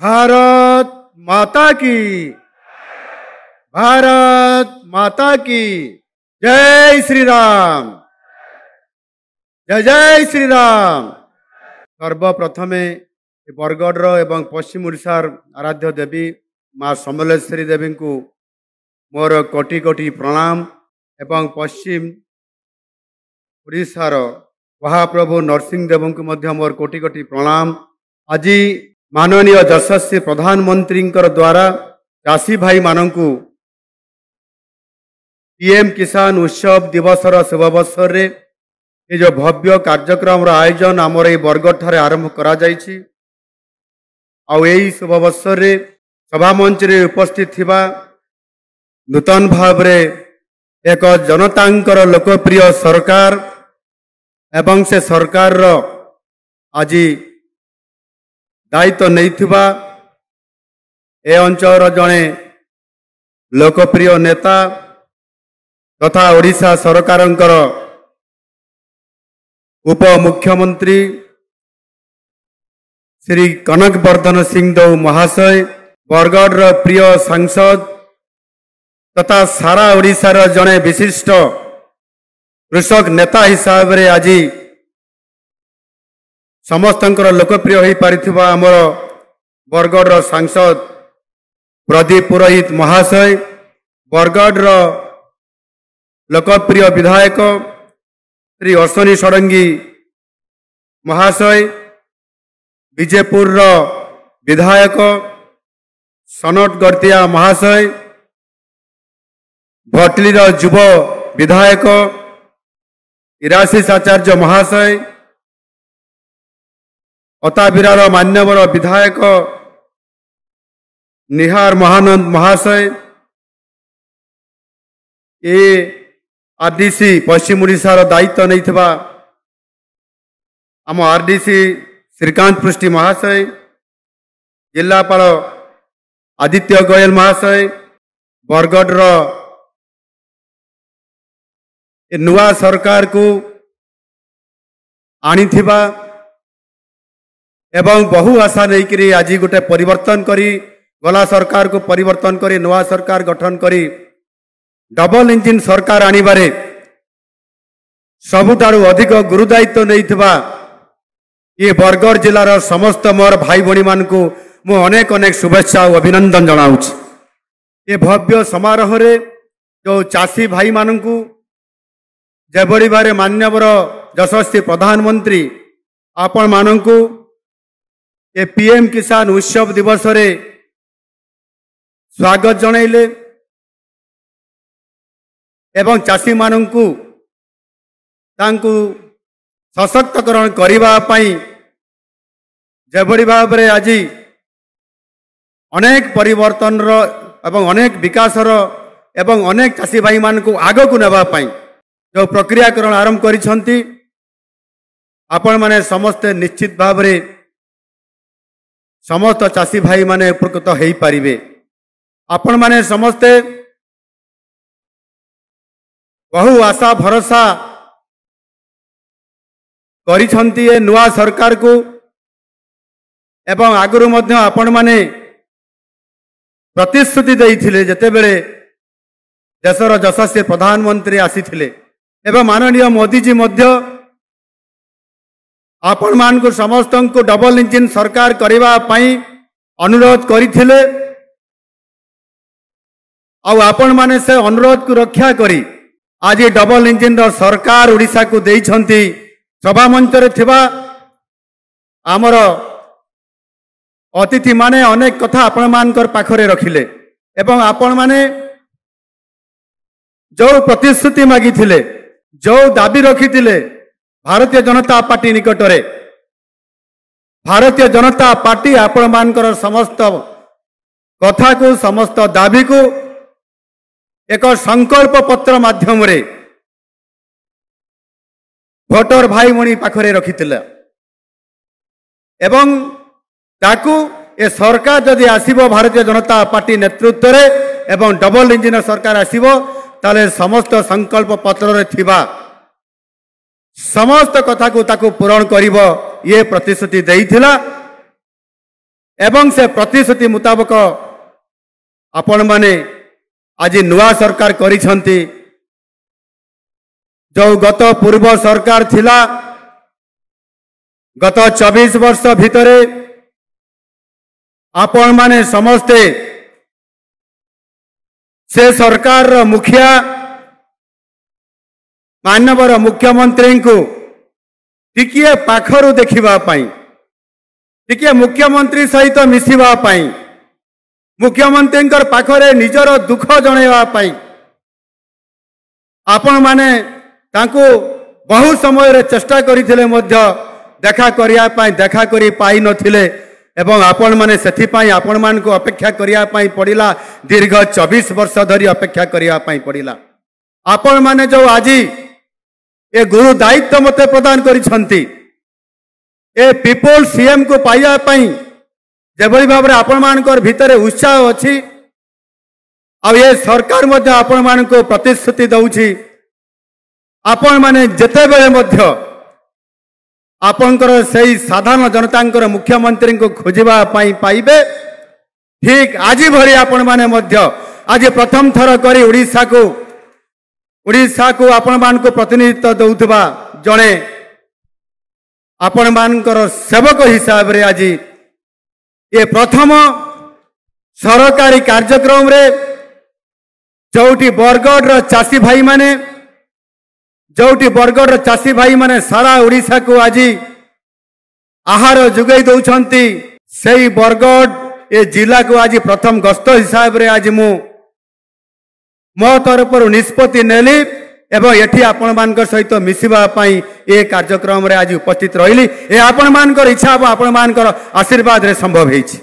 भारत माता की, भारत माता की जय श्री राम, जय जय श्री राम। सर्वप्रथमे बरगढ़ एवं पश्चिम ओडिशार आराध्य देवी माँ समलेश्वरी देवी को मोर कोटि कोटि प्रणाम एवं पश्चिम ओडिशार महाप्रभु नरसिंह देव को मध्य मोर कोटि कोटि प्रणाम। आज माननीय यशस्वी प्रधानमंत्री द्वारा चाषी भाई मानू पीएम किसान उत्सव दिवसर शुभ अवसर रे ये जो भव्य कार्यक्रम आयोजन आमर ये बरगढ़ ठारे आरंभ करा जायछि। आउ यही शुभ अवसर रे सभा मंच रे उपस्थित थिबा नूतन भाव रे एक जनतांकर लोकप्रिय सरकार एवं से सरकार रो आज दायित्व नहीं थिबा ए अंचल जड़े लोकप्रिय नेता तथा ओडिशा सरकारंकर उप मुख्यमंत्री श्री कनक वर्धन सिंह देव महाशय, बरगढ़ प्रिय सांसद तथा सारा ओडिशार जड़े विशिष्ट कृषक नेता हिसाब रे आज समस्तंकर लोकप्रिय हो पारिथिबा आमर बरगढ़ सांसद प्रदीप पुरोहित महाशय, बरगढ़ लोकप्रिय विधायक श्री अश्विनी षडंगी महाशय, विजयपुर विधायक सनट गड़तिया महाशय, भटली युव विधायक इराशीष आचार्य महाशय, अताबिरार मान्यवर विधायक निहार महानंद महाशय, ये आरडीसी पश्चिम ओडिशार दायित्व नहीं थिबा आम आरडीसी श्रीकांत पृष्टि महाशय, जिलापाल आदित्य गोयल महाशय, बरगढ़ नुआ सरकार को आनीथिबा एवं बहु आशा नहीं करी आज गोटे परिवर्तन करी गला सरकार को परिवर्तन करी नुआ सरकार गठन करी डबल इंजिन सरकार आनिबारे सबुठारु अधिक गुरुदायित्व नहीं थिबा ये बरगढ़ जिलार समस्त मोर भाई भणी मान को मु अनेक अनेक शुभेच्छा और अभिनंदन जनाऊछि। ये भव्य समारोह रे जो चाषी भाई मान को जेबड़ी बारे मान्यवर यशस्वी प्रधानमंत्री आपण मानू ये पीएम किसान उत्सव दिवस रे स्वागत जनइले एवं चाषी मानू तांकु सशक्तकरण करिबा पई जेबड़ी भाव रे आज अनेक परिवर्तन रो एवं अनेक विकास रो एवं अनेक चाषी भाई मान को आग को नेबा पई जो प्रक्रियाकरण आरंभ करिसंती आपण माने समस्त निश्चित भाव रे समस्त चाषी भाई माने उपकृत हो पारिबे। आपण माने समस्ते बहु आशा भरोसा करिसंती ए नुआ सरकार को एवं आगुरु मध्य आपण माने प्रतिश्रुति देइथिले जेते बेले देशर यशस्वी प्रधानमंत्री आसीथिले एवं माननीय मोदी जी मध्य आपण मान को समस्त को डबल इंजिन सरकार करिबा पई अनुरोध करिथिले आउ आपण माने से अनुरोध को रक्षा करी आज डबल इंजिन रो सरकार ओडिशा को देइछंती। सभा मंच रे थिबा आमर अतिथि माने अनेक कथा आपण मानकर पाखरे रखिले एवं आपण माने जो प्रतिश्रुति मागिथिले जो दाबी रखिथिले भारतीय जनता पार्टी निकट रे भारतीय जनता पार्टी आपण मानकर समस्त कथा को समस्त दाबी को एक संकल्प पत्र माध्यम रे भोटर भाई मणि पाखरे रखिथिले एवं ताकू ए सरकार जदि आसीबो भारतीय जनता पार्टी नेतृत्व रे एवं डबल इंजिन सरकार आसीबो ताले समस्त संकल्प पत्र रे थिबा समस्त कथा को ताकू पूरण करिबो ये प्रतिश्रुति देइथिला एवं से प्रतिश्रुति मुताबक आपण माने आज नुआ सरकार करिसंती। जो गत पूर्व सरकार थिला गत 24 वर्ष भितरे आपण माने समस्ते से सरकार मुखिया मानवर मुख्यमंत्री को टिकिए पाखरु देखिबा पाई, टिकिए मुख्यमंत्री सहित मिसिबा पाई, मुख्यमंत्री पाखरे निजर दुख जणेबा पाई आपण माने तांको बहु समय रे चेष्टा करिथिले मध्य देखा करिया पाई देखा करि पाई नथिले एवं आपण माने सेथि पाई आपण मान को अपेक्षा करिया पाई पड़िला। दीर्घ 24 वर्ष धरी अपेक्षा करिया पाई पड़िला। आपण माने जो आज ए गुरु दायित्व मते प्रदान करिसंती ए पीपल सीएम को पाइया पाई जेभली भाबरे आपण मानकर भितरे उत्साह अछि आ ये सरकार मध्य आपण मान को प्रतिश्रुति दउछि आपण माने जेते बेले मध्य आपणकर सही साधारण जनतांकर मुख्यमंत्री को खोजिबा पाई पाइबे। ठीक आज भरी आपण माने मध्य आज प्रथम थर करी उड़ीसा को आपण मान को प्रतिनिधित्व दउथबा जणे आपण मानकर सेवक हिसाब रे आज ये प्रथम सरकारी कार्यक्रम रे जोटी बरगढ़ चाषी भाई माने जोटी बरगढ़ चाषी भाई माने सारा उड़ीसा को आज आहार जुगई दउछंती सेही बरगढ़ ए जिला को आज प्रथम गस्त हिसाब रे आज मो तरफ निष्पत्ति नेली एवं एठी आपण मानकर सहित मिसिबा पाई ए कार्यक्रम रे आज उपस्थित रहिली। ए आपण मानकर इच्छा आपण मानकर आशीर्वाद रे संभव हेछि।